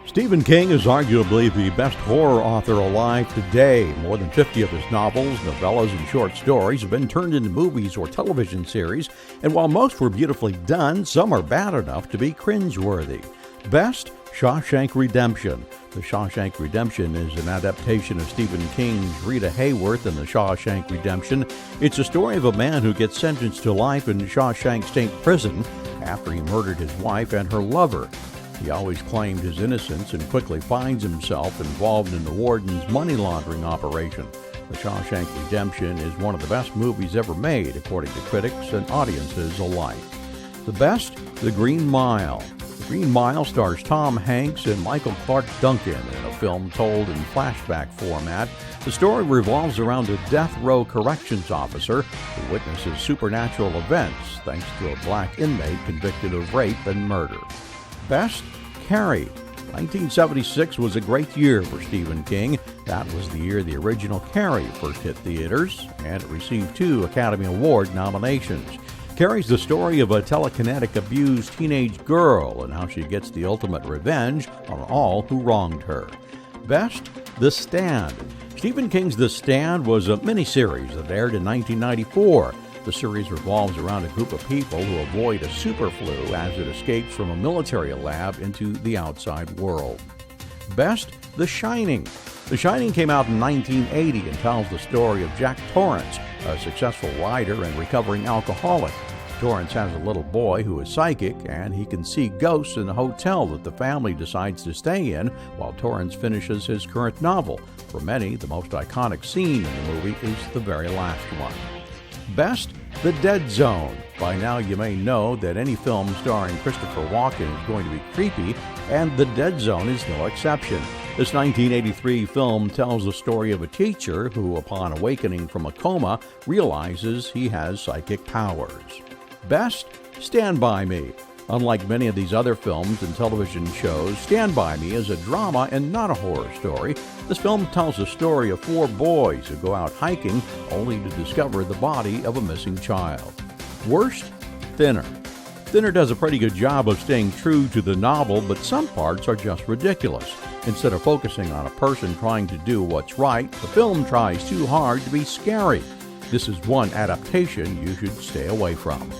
Stephen King is arguably the best horror author alive today. More than 50 of his novels, novellas, and short stories have been turned into movies or television series, and while most were beautifully done, some are bad enough to be cringe-worthy. Best, Shawshank Redemption. The Shawshank Redemption is an adaptation of Stephen King's Rita Hayworth in The Shawshank Redemption. It's a story of a man who gets sentenced to life in Shawshank State Prison after he murdered his wife and her lover. He always claimed his innocence and quickly finds himself involved in the warden's money laundering operation. The Shawshank Redemption is one of the best movies ever made, according to critics and audiences alike. The best, The Green Mile. The Green Mile stars Tom Hanks and Michael Clark Duncan in a film told in flashback format. The story revolves around a death row corrections officer who witnesses supernatural events thanks to a black inmate convicted of rape and murder. Best, Carrie. 1976 was a great year for Stephen King. That was the year the original Carrie first hit theaters, and it received 2 Academy Award nominations. Carrie's the story of a telekinetic abused teenage girl and how she gets the ultimate revenge on all who wronged her. Best, The Stand. Stephen King's The Stand was a miniseries that aired in 1994. The series revolves around a group of people who avoid a super flu as it escapes from a military lab into the outside world. Best, The Shining. The Shining came out in 1980 and tells the story of Jack Torrance, a successful writer and recovering alcoholic. Torrance has a little boy who is psychic, and he can see ghosts in the hotel that the family decides to stay in while Torrance finishes his current novel. For many, the most iconic scene in the movie is the very last one. Best, The Deadzone. By now you may know that any film starring Christopher Walken is going to be creepy, and The Deadzone is no exception. This 1983 film tells the story of a teacher who, upon awakening from a coma, realizes he has psychic powers. Best, Stand By Me. Unlike many of these other films and television shows, Stand By Me is a drama and not a horror story. This film tells the story of 4 boys who go out hiking only to discover the body of a missing child. Worst, Thinner. Thinner does a pretty good job of staying true to the novel, but some parts are just ridiculous. Instead of focusing on a person trying to do what's right, the film tries too hard to be scary. This is one adaptation you should stay away from.